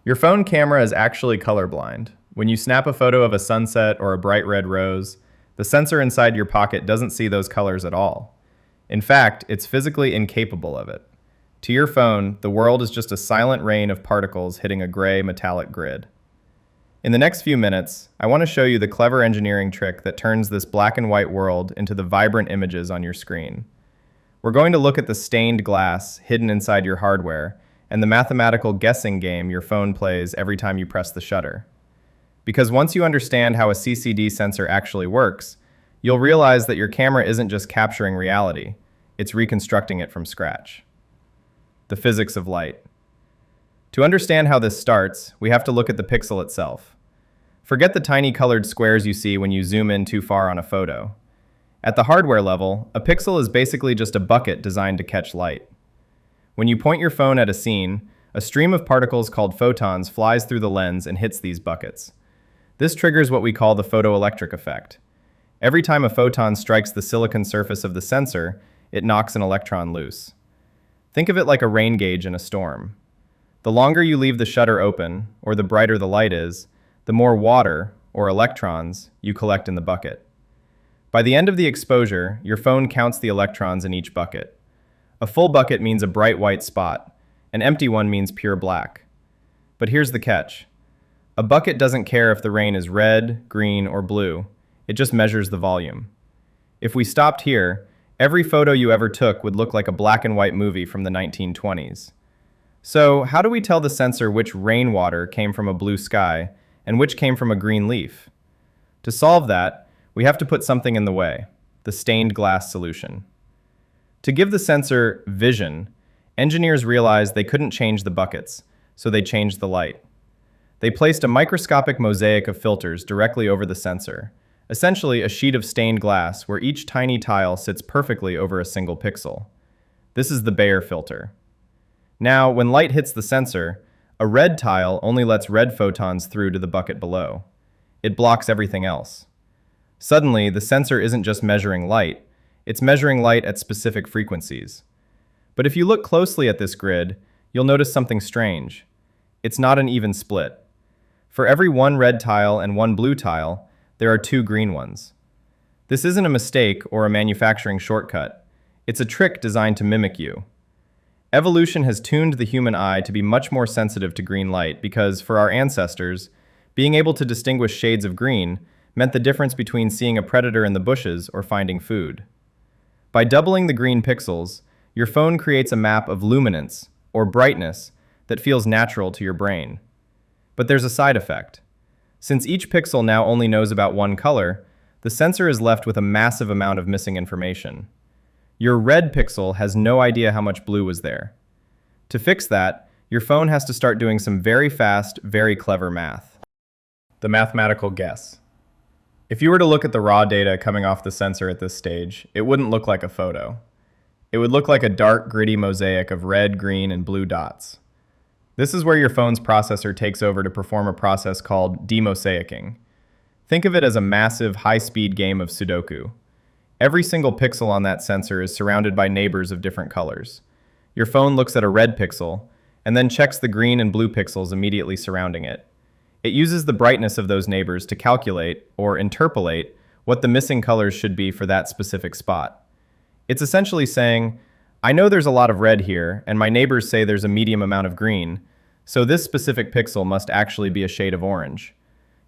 Your phone camera is actually colorblind. When you snap a photo of a sunset or a bright red rose, the sensor inside your pocket doesn't see those colors at all. In fact, it's physically incapable of it. To your phone, the world is just a silent rain of particles hitting a gray metallic grid. In the next few minutes, I want to show you the clever engineering trick that turns this black and white world into the vibrant images on your screen. We're going to look at the stained glass hidden inside your hardware and the mathematical guessing game your phone plays every time you press the shutter. Because once you understand how a CCD sensor actually works, you'll realize that your camera isn't just capturing reality, it's reconstructing it from scratch. The physics of light. To understand how this starts, we have to look at the pixel itself. Forget the tiny colored squares you see when you zoom in too far on a photo. At the hardware level, a pixel is basically just a bucket designed to catch light. When you point your phone at a scene, a stream of particles called photons flies through the lens and hits these buckets. This triggers what we call the photoelectric effect. Every time a photon strikes the silicon surface of the sensor, it knocks an electron loose. Think of it like a rain gauge in a storm. The longer you leave the shutter open, or the brighter the light is, the more water, or electrons, you collect in the bucket. By the end of the exposure, your phone counts the electrons in each bucket. A full bucket means a bright white spot. An empty one means pure black. But here's the catch. A bucket doesn't care if the rain is red, green, or blue. It just measures the volume. If we stopped here, every photo you ever took would look like a black and white movie from the 1920s. So, how do we tell the sensor which rainwater came from a blue sky and which came from a green leaf? To solve that, we have to put something in the way, the stained glass solution. To give the sensor vision, engineers realized they couldn't change the buckets, so they changed the light. They placed a microscopic mosaic of filters directly over the sensor, essentially a sheet of stained glass where each tiny tile sits perfectly over a single pixel. This is the Bayer filter. Now, when light hits the sensor, a red tile only lets red photons through to the bucket below. It blocks everything else. Suddenly, the sensor isn't just measuring light, it's measuring light at specific frequencies. But if you look closely at this grid, you'll notice something strange. It's not an even split. For every one red tile and one blue tile, there are two green ones. This isn't a mistake or a manufacturing shortcut. It's a trick designed to mimic you. Evolution has tuned the human eye to be much more sensitive to green light because, for our ancestors, being able to distinguish shades of green meant the difference between seeing a predator in the bushes or finding food. By doubling the green pixels, your phone creates a map of luminance, or brightness, that feels natural to your brain. But there's a side effect. Since each pixel now only knows about one color, the sensor is left with a massive amount of missing information. Your red pixel has no idea how much blue was there. To fix that, your phone has to start doing some very fast, very clever math. The mathematical guess. If you were to look at the raw data coming off the sensor at this stage, it wouldn't look like a photo. It would look like a dark, gritty mosaic of red, green, and blue dots. This is where your phone's processor takes over to perform a process called demosaicing. Think of it as a massive, high-speed game of Sudoku. Every single pixel on that sensor is surrounded by neighbors of different colors. Your phone looks at a red pixel, and then checks the green and blue pixels immediately surrounding it. It uses the brightness of those neighbors to calculate, or interpolate, what the missing colors should be for that specific spot. It's essentially saying, I know there's a lot of red here, and my neighbors say there's a medium amount of green, so this specific pixel must actually be a shade of orange.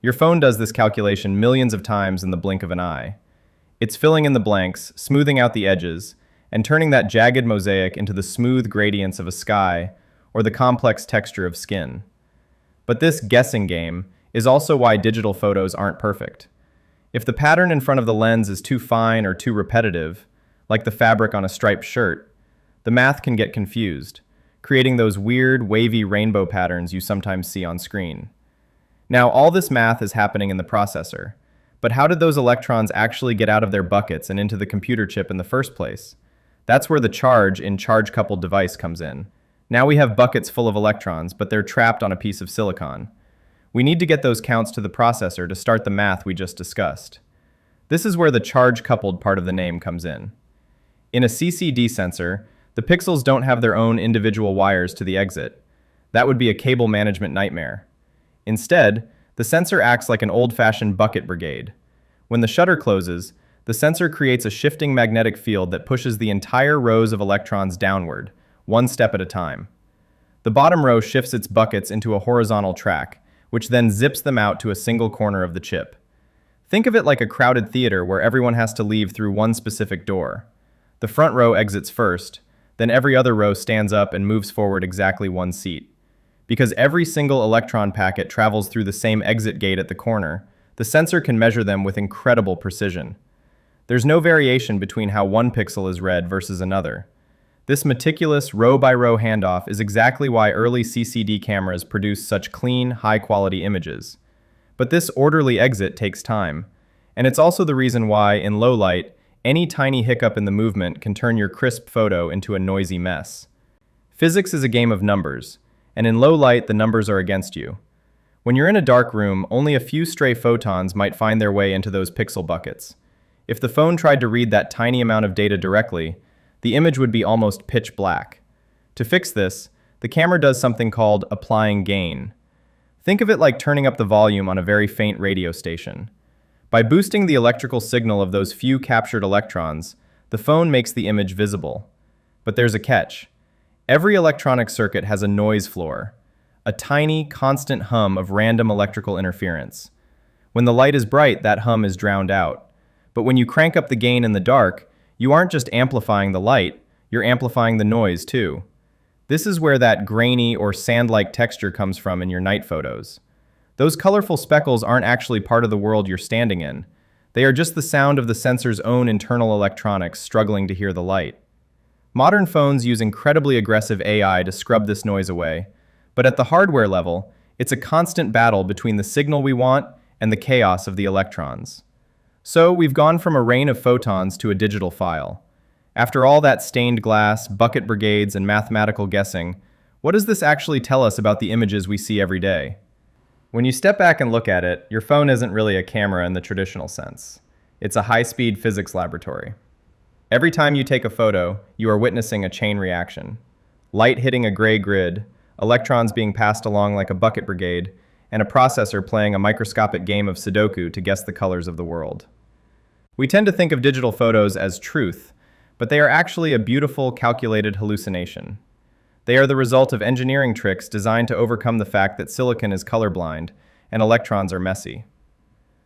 Your phone does this calculation millions of times in the blink of an eye. It's filling in the blanks, smoothing out the edges, and turning that jagged mosaic into the smooth gradients of a sky or the complex texture of skin. But this guessing game is also why digital photos aren't perfect. If the pattern in front of the lens is too fine or too repetitive, like the fabric on a striped shirt, the math can get confused, creating those weird, wavy rainbow patterns you sometimes see on screen. Now, all this math is happening in the processor. But how did those electrons actually get out of their buckets and into the computer chip in the first place? That's where the charge in charge-coupled device comes in. Now we have buckets full of electrons, but they're trapped on a piece of silicon. We need to get those counts to the processor to start the math we just discussed. This is where the charge-coupled part of the name comes in. In a CCD sensor, the pixels don't have their own individual wires to the exit. That would be a cable management nightmare. Instead, the sensor acts like an old-fashioned bucket brigade. When the shutter closes, the sensor creates a shifting magnetic field that pushes the entire rows of electrons downward, one step at a time. The bottom row shifts its buckets into a horizontal track, which then zips them out to a single corner of the chip. Think of it like a crowded theater where everyone has to leave through one specific door. The front row exits first, then every other row stands up and moves forward exactly one seat. Because every single electron packet travels through the same exit gate at the corner, the sensor can measure them with incredible precision. There's no variation between how one pixel is read versus another. This meticulous row-by-row handoff is exactly why early CCD cameras produced such clean, high-quality images. But this orderly exit takes time, and it's also the reason why, in low light, any tiny hiccup in the movement can turn your crisp photo into a noisy mess. Physics is a game of numbers, and in low light, the numbers are against you. When you're in a dark room, only a few stray photons might find their way into those pixel buckets. If the phone tried to read that tiny amount of data directly, the image would be almost pitch black. To fix this, the camera does something called applying gain. Think of it like turning up the volume on a very faint radio station. By boosting the electrical signal of those few captured electrons, the phone makes the image visible. But there's a catch. Every electronic circuit has a noise floor, a tiny, constant hum of random electrical interference. When the light is bright, that hum is drowned out. But when you crank up the gain in the dark, you aren't just amplifying the light, you're amplifying the noise too. This is where that grainy or sand-like texture comes from in your night photos. Those colorful speckles aren't actually part of the world you're standing in. They are just the sound of the sensor's own internal electronics struggling to hear the light. Modern phones use incredibly aggressive AI to scrub this noise away, but at the hardware level, it's a constant battle between the signal we want and the chaos of the electrons. So we've gone from a rain of photons to a digital file. After all that stained glass, bucket brigades, and mathematical guessing, what does this actually tell us about the images we see every day? When you step back and look at it, your phone isn't really a camera in the traditional sense. It's a high-speed physics laboratory. Every time you take a photo, you are witnessing a chain reaction. Light hitting a gray grid, electrons being passed along like a bucket brigade, and a processor playing a microscopic game of Sudoku to guess the colors of the world. We tend to think of digital photos as truth, but they are actually a beautiful, calculated hallucination. They are the result of engineering tricks designed to overcome the fact that silicon is colorblind and electrons are messy.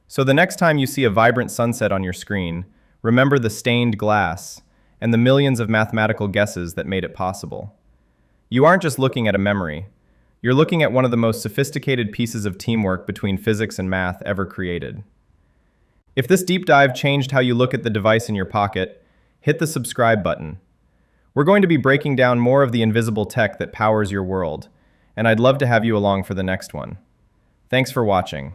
So the next time you see a vibrant sunset on your screen, remember the stained glass and the millions of mathematical guesses that made it possible. You aren't just looking at a memory. You're looking at one of the most sophisticated pieces of teamwork between physics and math ever created. If this deep dive changed how you look at the device in your pocket, hit the subscribe button. We're going to be breaking down more of the invisible tech that powers your world, and I'd love to have you along for the next one. Thanks for watching.